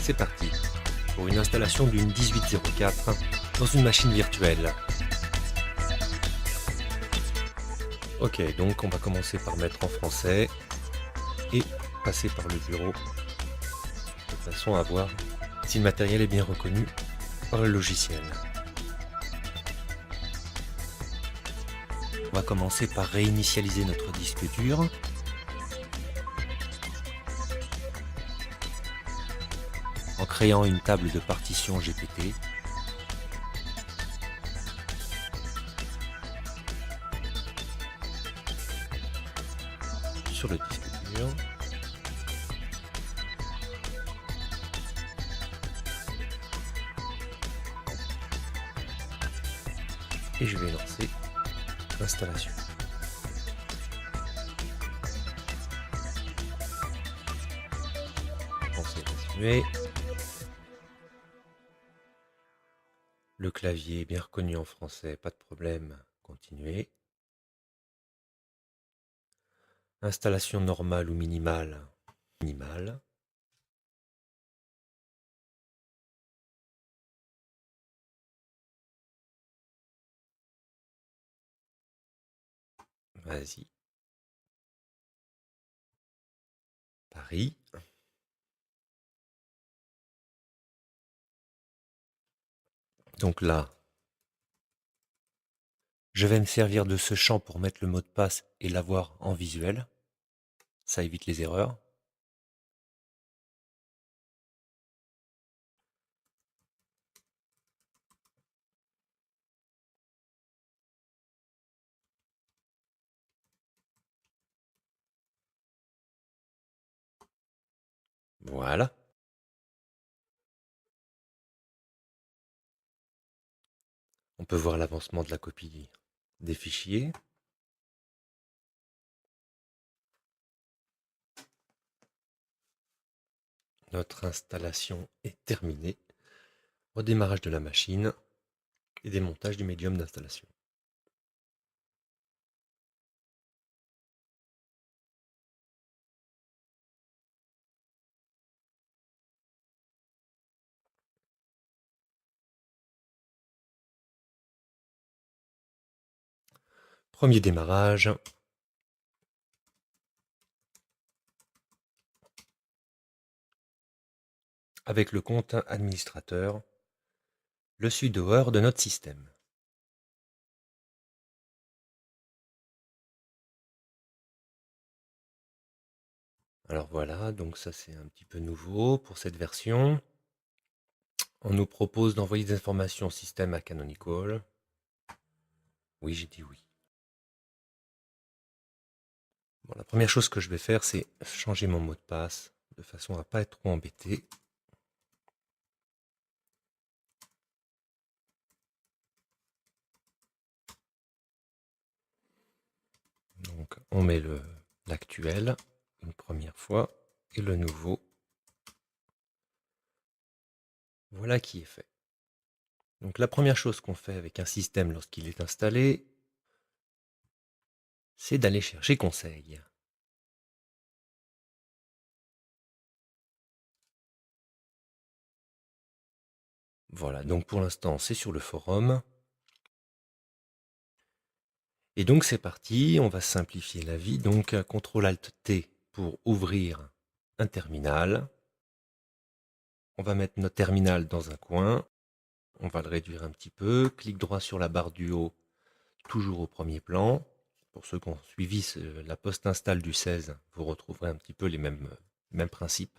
c'est parti pour une installation d'une 1804 dans une machine virtuelle. Ok, donc on va commencer par mettre en français et passer par le bureau de façon à voir si le matériel est bien reconnu par le logiciel. On va commencer par réinitialiser notre disque dur. En créant une table de partition GPT. Sur le disque dur. Et je vais lancer l'installation. On va continuer. Le clavier est bien reconnu en français, pas de problème. Continuer. Installation normale ou minimale. Minimale. Vas-y. Paris. Donc là, je vais me servir de ce champ pour mettre le mot de passe et l'avoir en visuel. Ça évite les erreurs. Voilà. On peut voir l'avancement de la copie des fichiers. Notre installation est terminée. Redémarrage de la machine et démontage du médium d'installation. Premier démarrage. Avec le compte administrateur, le sudoer de notre système. Alors voilà, donc ça c'est un petit peu nouveau pour cette version. On nous propose d'envoyer des informations au système à Canonical. Oui, j'ai dit oui. Bon, la première chose que je vais faire, c'est changer mon mot de passe de façon à ne pas être trop embêté. Donc on met l'actuel une première fois et le nouveau. Voilà qui est fait. Donc la première chose qu'on fait avec un système lorsqu'il est installé, c'est d'aller chercher conseil. Voilà, donc pour l'instant c'est sur le forum. Et donc c'est parti, on va simplifier la vie. Donc CTRL-ALT-T pour ouvrir un terminal. On va mettre notre terminal dans un coin. On va le réduire un petit peu. Clic droit sur la barre du haut, toujours au premier plan. Pour ceux qui ont suivi la post-install du 16, vous retrouverez un petit peu les mêmes principes.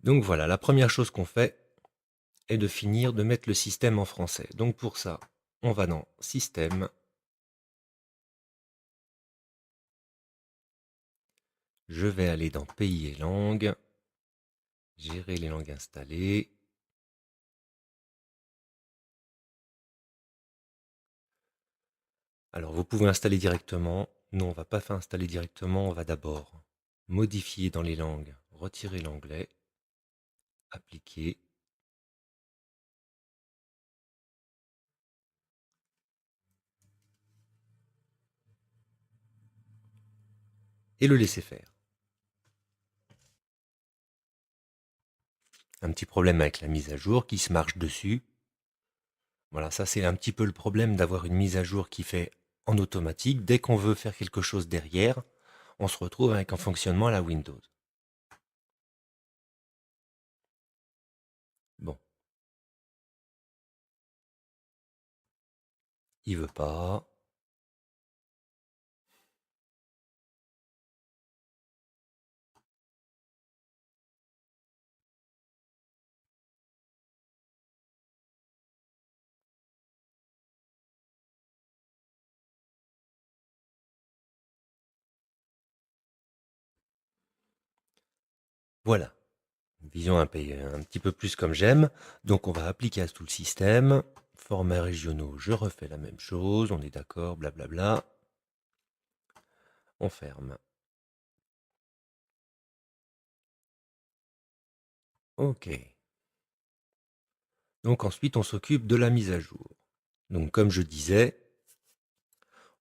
Donc voilà, la première chose qu'on fait est de finir de mettre le système en français. Donc pour ça, on va dans Système. Je vais aller dans Pays et langues. Gérer les langues installées. Alors vous pouvez installer directement. Nous, on ne va pas faire installer directement. On va d'abord modifier dans les langues, retirer l'anglais, appliquer. Et le laisser faire. un petit problème avec la mise à jour qui se marche dessus. Voilà, ça c'est un petit peu le problème d'avoir une mise à jour qui fait en automatique. Dès qu'on veut faire quelque chose derrière, on se retrouve avec un fonctionnement à la Windows. Bon. Il veut pas. Voilà. Vision un petit peu plus comme j'aime. Donc on va appliquer à tout le système. Formats régionaux, je refais la même chose. On est d'accord, blablabla. On ferme. OK. Donc ensuite, on s'occupe de la mise à jour. Donc comme je disais,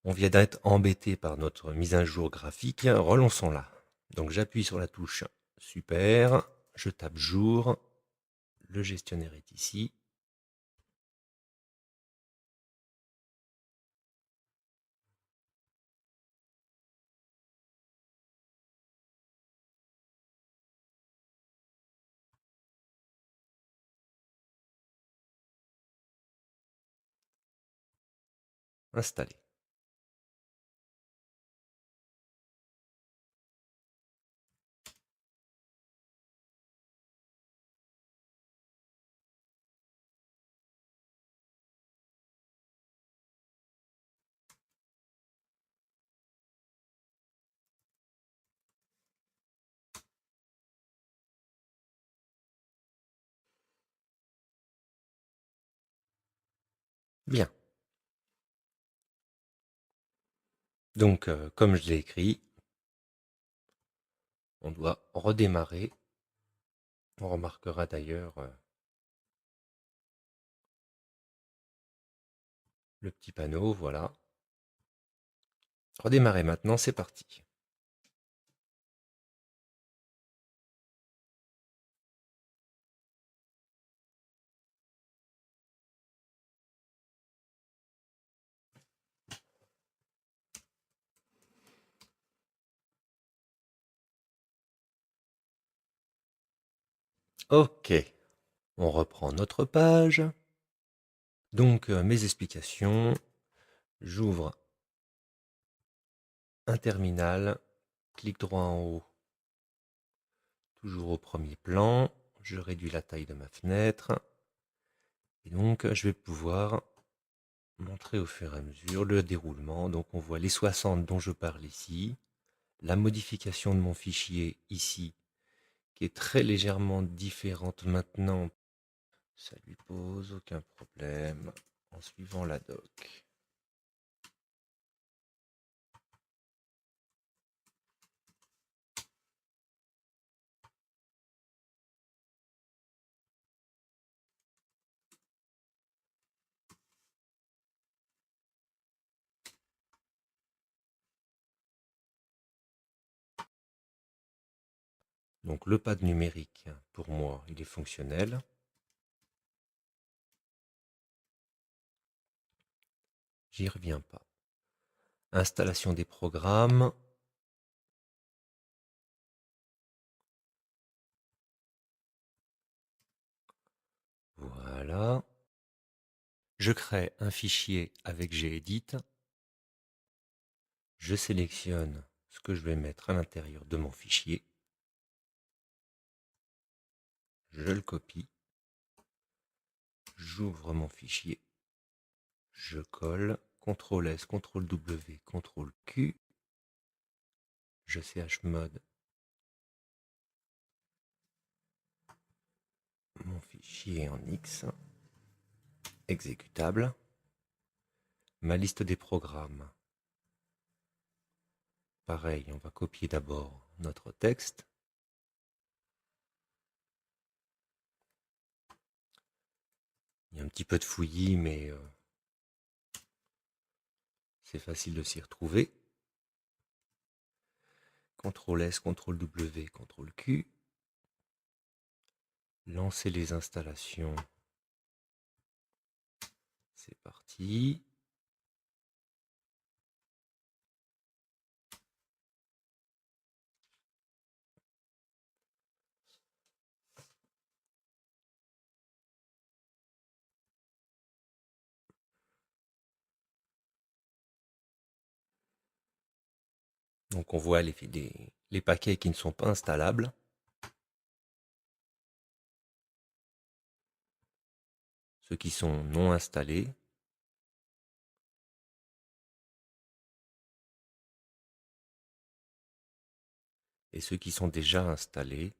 on vient d'être embêté par notre mise à jour graphique. Relançons-la. Donc j'appuie sur la touche Super. Je tape Jour. Le gestionnaire est ici. Installé. Bien. Donc, comme je l'ai écrit, on doit redémarrer. On remarquera d'ailleurs le petit panneau, voilà. Redémarrer maintenant, c'est parti. Ok, on reprend notre page. Donc, mes explications. J'ouvre un terminal, clic droit en haut, toujours au premier plan. Je réduis la taille de ma fenêtre. Et donc, je vais pouvoir montrer au fur et à mesure le déroulement. Donc, on voit les 60 dont je parle ici. La modification de mon fichier ici, qui est très légèrement différente maintenant. Ça lui pose aucun problème en suivant la doc. Donc le pad numérique, pour moi, il est fonctionnel. J'y reviens pas. Installation des programmes. Voilà. Je crée un fichier avec Gedit. Je sélectionne ce que je vais mettre à l'intérieur de mon fichier. Je le copie. J'ouvre mon fichier. Je colle. CTRL S, CTRL W, CTRL Q. Je chmod mon fichier en X. Exécutable. Ma liste des programmes. Pareil, on va copier d'abord notre texte. Il y a un petit peu de fouillis, mais c'est facile de s'y retrouver. CTRL S, CTRL W, CTRL Q. lancer les installations. C'est parti. Donc on voit les paquets qui ne sont pas installables. Ceux qui sont non installés. Et ceux qui sont déjà installés.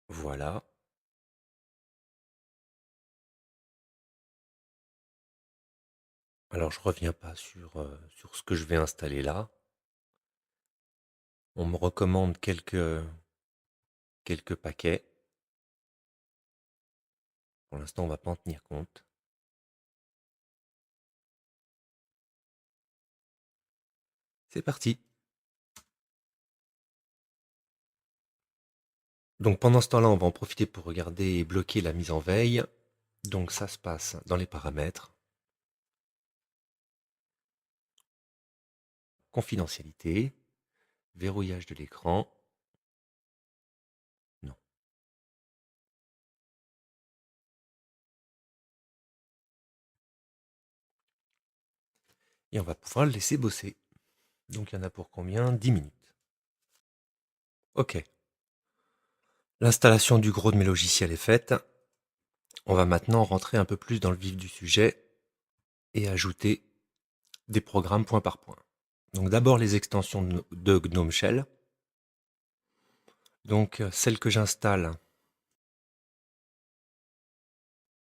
Voilà. Alors je reviens pas sur ce que je vais installer là. On me recommande quelques paquets. Pour l'instant, on va pas en tenir compte. C'est parti. Donc pendant ce temps-là, on va en profiter pour regarder et bloquer la mise en veille. Donc ça se passe dans les paramètres. Confidentialité. Verrouillage de l'écran. Non. Et on va pouvoir le laisser bosser. Donc il y en a pour combien? 10 minutes. Ok. L'installation du gros de mes logiciels est faite. On va maintenant rentrer un peu plus dans le vif du sujet et ajouter des programmes point par point. Donc d'abord les extensions de GNOME Shell. Donc celles que j'installe,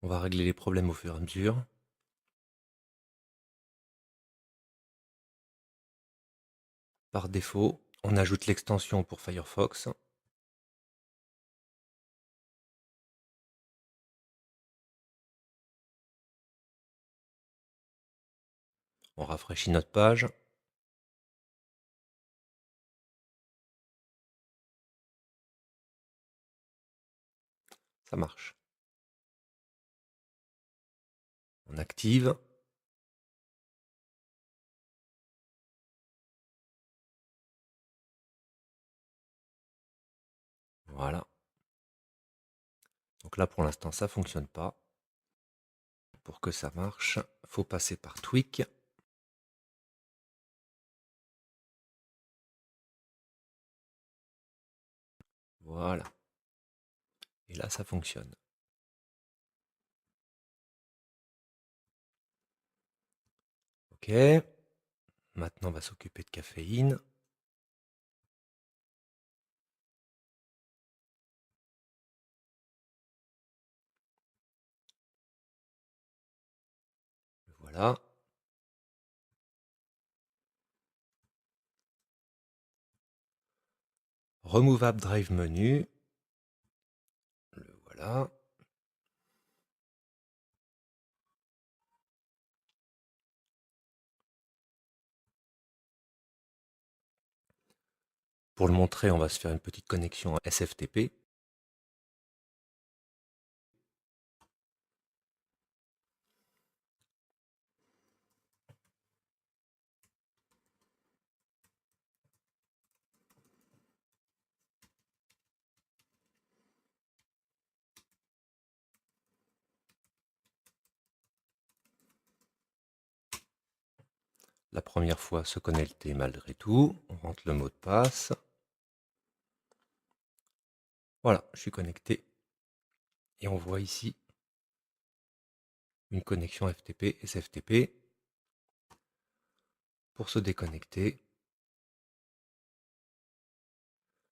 on va régler les problèmes au fur et à mesure. Par défaut, on ajoute l'extension pour Firefox. On rafraîchit notre page. Ça marche. On active. Voilà. Donc là, pour l'instant, ça ne fonctionne pas. Pour que ça marche, il faut passer par Tweak. Voilà. Et là, ça fonctionne. Ok. Maintenant, on va s'occuper de caféine. Voilà. Removable Drive Menu. Le voilà. Pour le montrer, on va se faire une petite connexion à SFTP. La première fois, se connecter malgré tout. On rentre le mot de passe. Voilà, je suis connecté. Et on voit ici une connexion FTP, SFTP. Pour se déconnecter,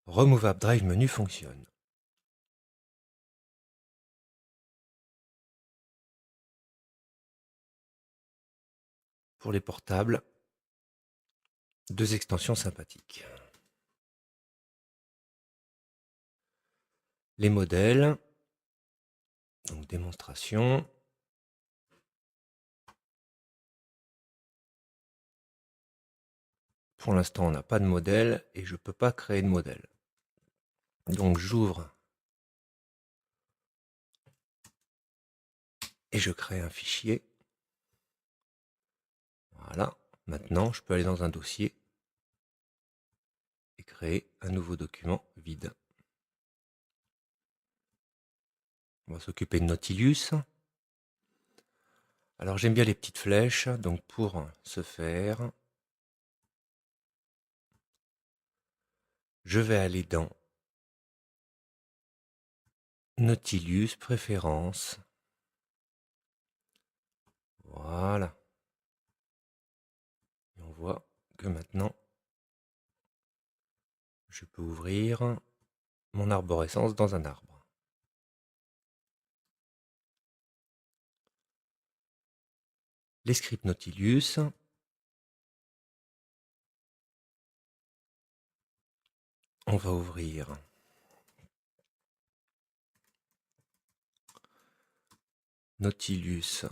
Removable Drive Menu fonctionne. Pour les portables, deux extensions sympathiques. Les modèles, donc démonstration. pour l'instant on n'a pas de modèle et je ne peux pas créer de modèle. Donc j'ouvre et je crée un fichier. Voilà, maintenant je peux aller dans un dossier et créer un nouveau document vide. On va s'occuper de Nautilus. Alors j'aime bien les petites flèches, donc pour ce faire, je vais aller dans Nautilus, préférences. Voilà. Et on voit que maintenant, je peux ouvrir mon arborescence dans un arbre. Les scripts Nautilus. On va ouvrir Nautilus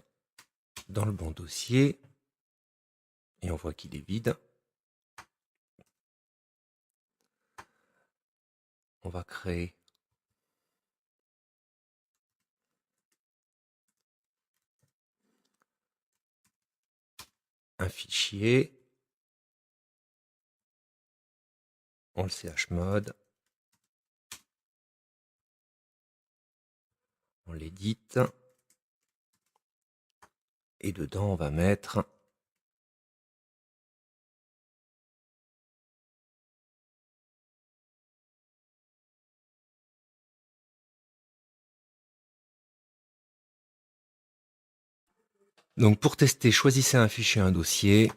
dans le bon dossier. Et on voit qu'il est vide. On va créer un fichier. On le chmod. On l'édite. Et dedans, on va mettre donc pour tester, choisissez un fichier, un dossier.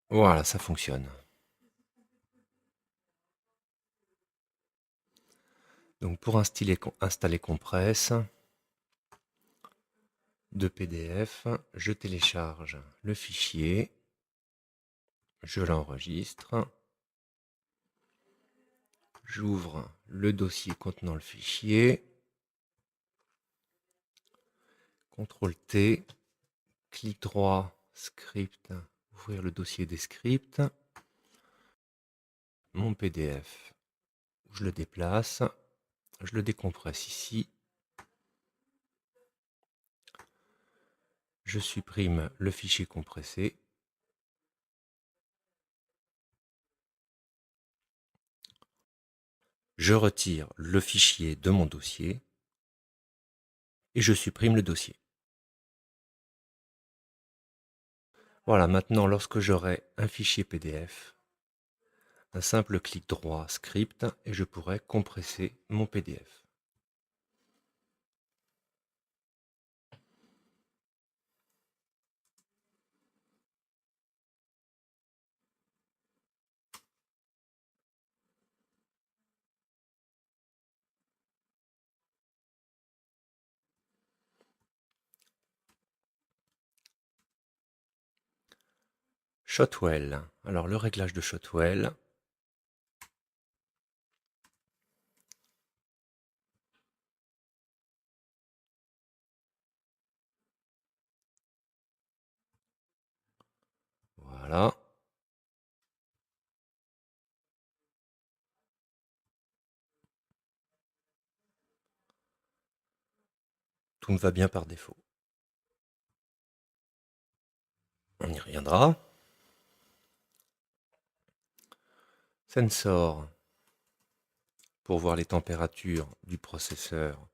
Voilà, ça fonctionne. Donc pour installer Compress de PDF, je télécharge le fichier, je l'enregistre, j'ouvre le dossier contenant le fichier, CTRL-T, clic droit, script, ouvrir le dossier des scripts, mon PDF, je le déplace, je le décompresse ici, je supprime le fichier compressé, je retire le fichier de mon dossier et je supprime le dossier. Voilà, maintenant lorsque j'aurai un fichier PDF, un simple clic droit script et je pourrai compresser mon PDF. Shotwell. Alors le réglage de Shotwell. Voilà. Tout me va bien par défaut. On y reviendra. Sensor. Pour voir les températures du processeur,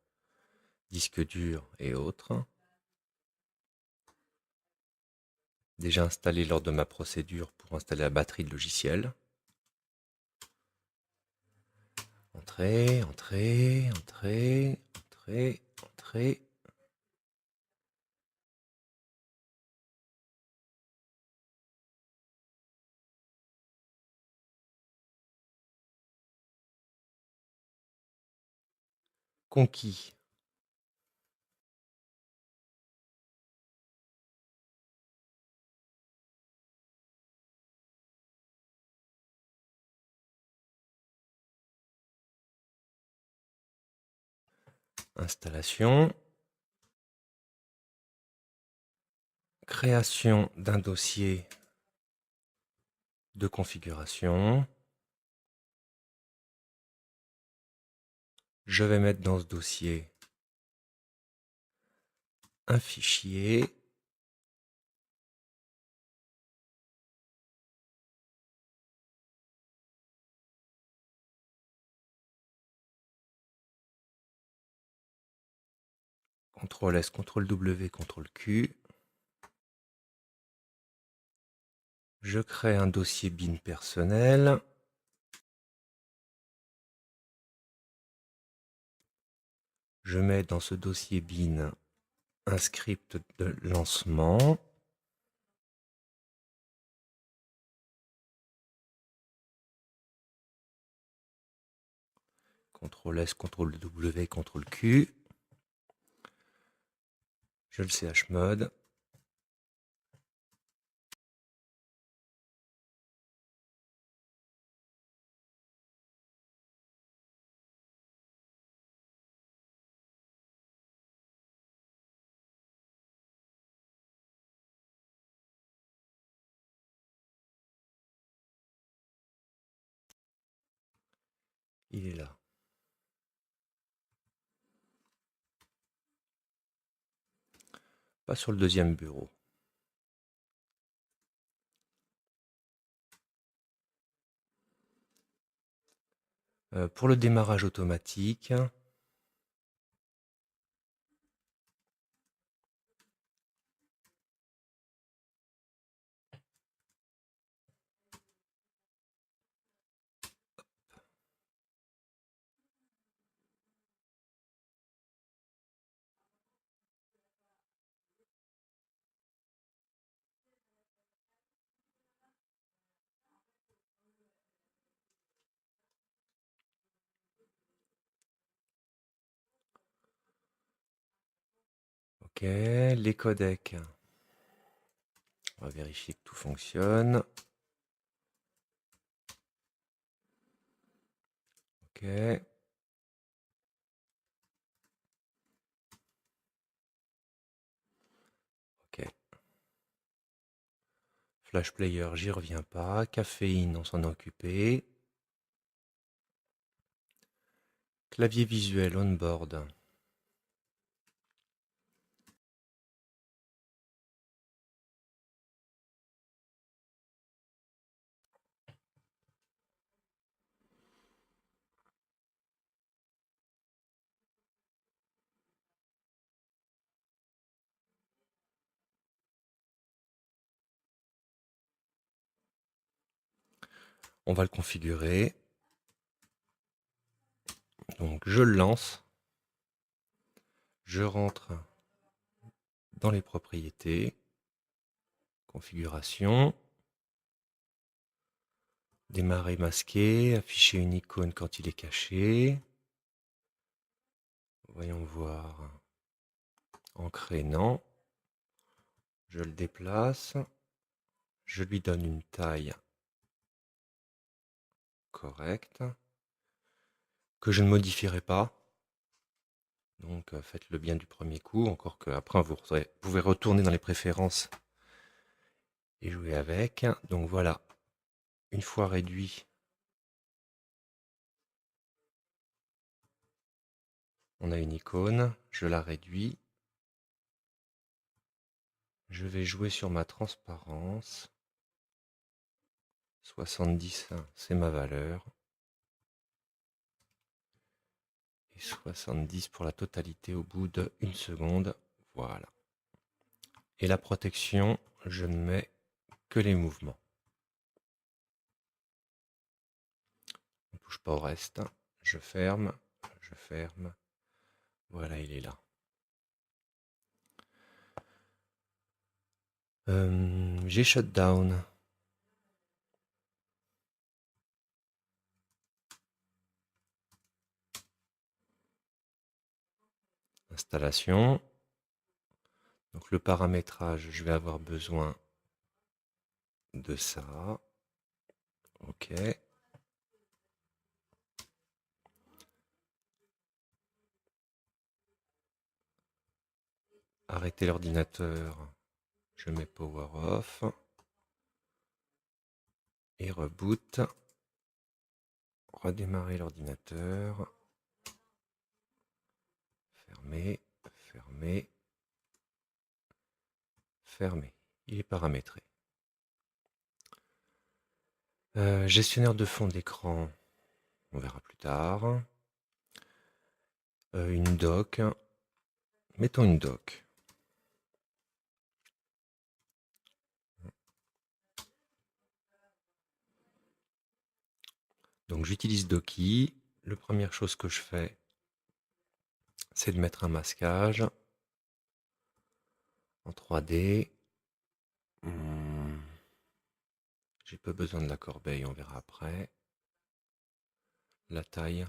disque dur et autres. Déjà installé lors de ma procédure pour installer la batterie de logiciel. Entrée, entrée, entrée, entrée, entrée. Conquis. Installation. Création d'un dossier de configuration. Je vais mettre dans ce dossier un fichier. CTRL S, CTRL W, CTRL Q. Je crée un dossier bin personnel. Je mets dans ce dossier bin un script de lancement. CTRL S, CTRL W, CTRL Q. Je le chmod. Il est là. Pas sur le deuxième bureau. Pour le démarrage automatique, ok, les codecs. On va vérifier que tout fonctionne. Ok. Ok. Flash Player, j'y reviens pas. Caféine, on s'en est occupé. Clavier visuel on-board. On va le configurer. Donc je le lance. Je rentre dans les propriétés. Configuration. Démarrer masqué. Afficher une icône quand il est caché. Voyons voir. Ancré, non. Je le déplace. Je lui donne une taille correcte. Que je ne modifierai pas. Donc faites-le bien du premier coup, encore que après vous pouvez retourner dans les préférences et jouer avec. Donc voilà, une fois réduit, on a une icône, je la réduis. Je vais jouer sur ma transparence. 70, c'est ma valeur. Et 70 pour la totalité au bout d'1 seconde. Voilà. Et la protection, je ne mets que les mouvements. On ne touche pas au reste. Je ferme, je ferme. Voilà, il est là. J'ai shutdown. Installation. Donc le paramétrage, je vais avoir besoin de ça. Ok. arrêter l'ordinateur, je mets Power Off. Et reboot. Redémarrer l'ordinateur. Fermer, fermer, fermer. Il est paramétré. Gestionnaire de fond d'écran, on verra plus tard. Une dock. Mettons une dock. Donc j'utilise Docky. La première chose que je fais, c'est de mettre un masquage en 3D. J'ai pas besoin de la corbeille, on verra après. La taille.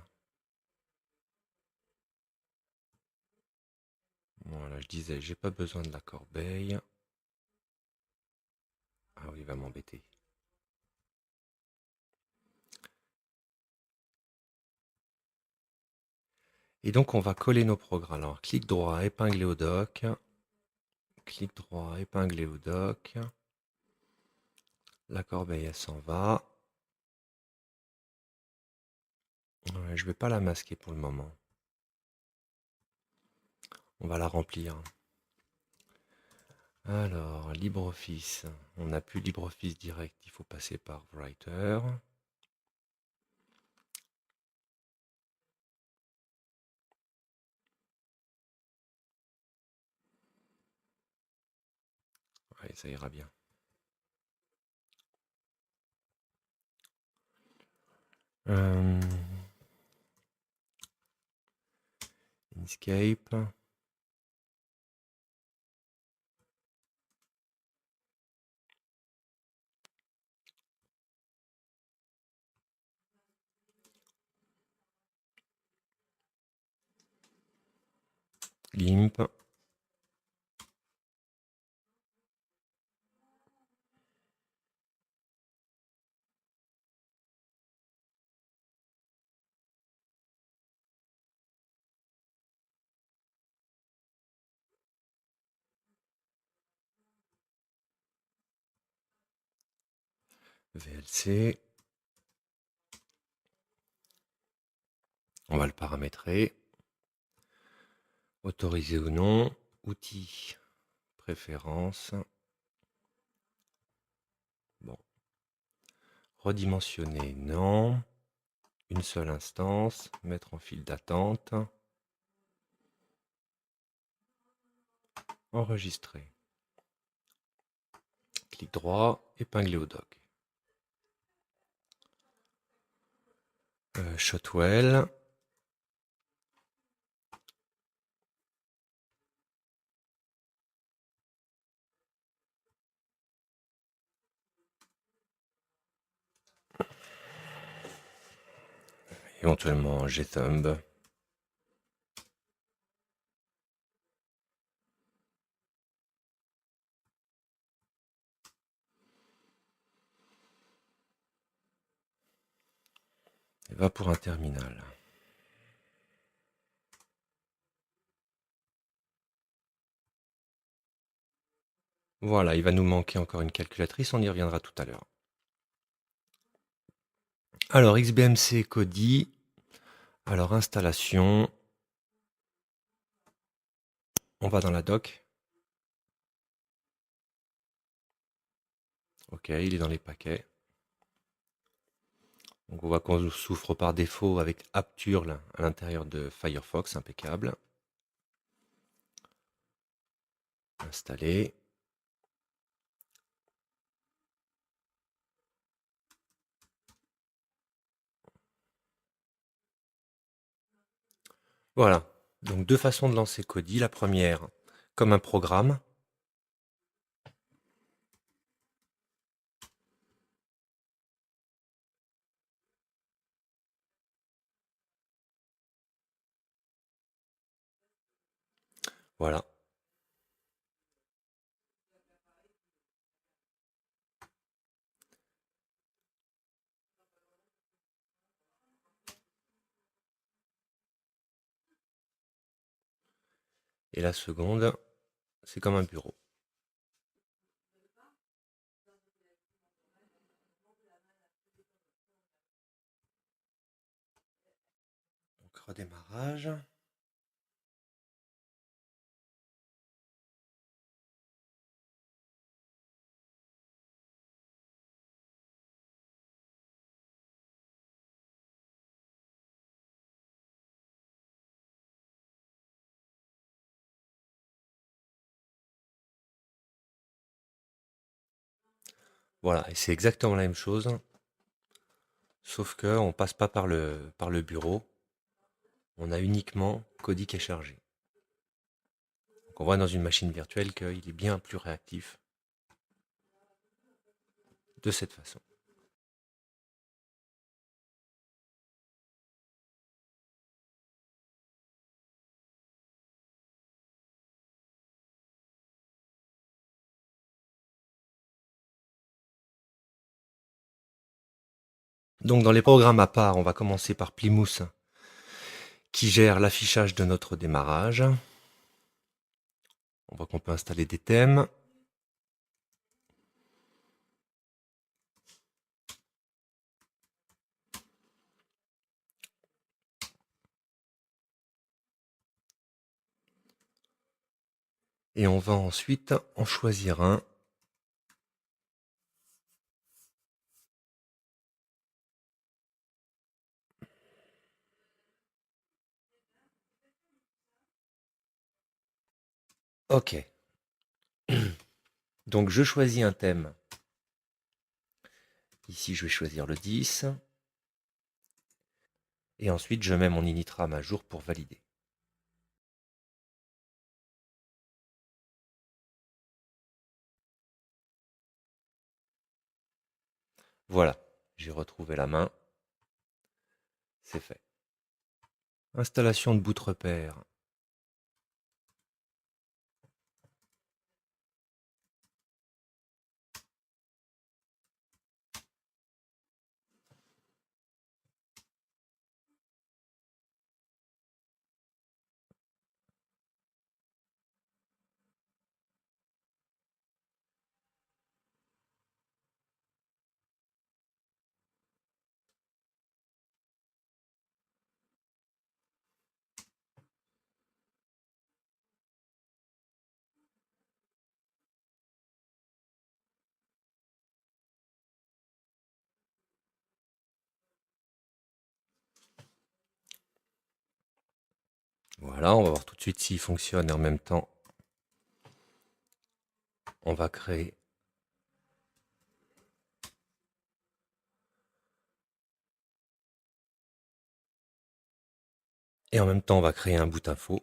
Voilà, je disais, j'ai pas besoin de la corbeille. Ah oui, il va m'embêter. Et donc on va coller nos programmes. Alors clic droit, épingler au dock. Clic droit, épingler au dock. La corbeille, elle s'en va. Ouais, je vais pas la masquer pour le moment. On va la remplir. Alors, LibreOffice. On n'a plus LibreOffice direct, il faut passer par Writer. Allez, ça ira bien. Inkscape. GIMP. VLC. On va le paramétrer. Autoriser ou non. Outils. Préférences. Bon. Redimensionner, non. Une seule instance. Mettre en file d'attente. Enregistrer. Clic droit, épingler au dock. Shotwell. Éventuellement Gthumb. Et va pour un terminal. Voilà, il va nous manquer encore une calculatrice, on y reviendra tout à l'heure. Alors, XBMC Kodi. Alors, installation. On va dans la doc. Ok, il est dans les paquets. Donc on voit qu'on souffre par défaut avec Apturl à l'intérieur de Firefox, impeccable. Installer. Voilà, donc deux façons de lancer Kodi. La première, comme un programme. Voilà. Et la seconde, c'est comme un bureau. Donc redémarrage. Voilà, et c'est exactement la même chose, sauf que on passe pas par le bureau, on a uniquement Kodi qui est chargé. Donc on voit dans une machine virtuelle qu'il est bien plus réactif de cette façon. Donc dans les programmes à part, on va commencer par Plymouth qui gère l'affichage de notre démarrage. On voit qu'on peut installer des thèmes. Et on va ensuite en choisir un. Ok. Donc je choisis un thème. Ici, je vais choisir le 10. Et ensuite, je mets mon initram à jour pour valider. Voilà, j'ai retrouvé la main. C'est fait. Installation de boot repère. Voilà, on va voir tout de suite s'il fonctionne et en même temps, on va créer on va créer un boot info.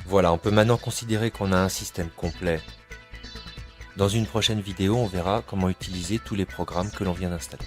Voilà, on peut maintenant considérer qu'on a un système complet. Dans une prochaine vidéo, on verra comment utiliser tous les programmes que l'on vient d'installer.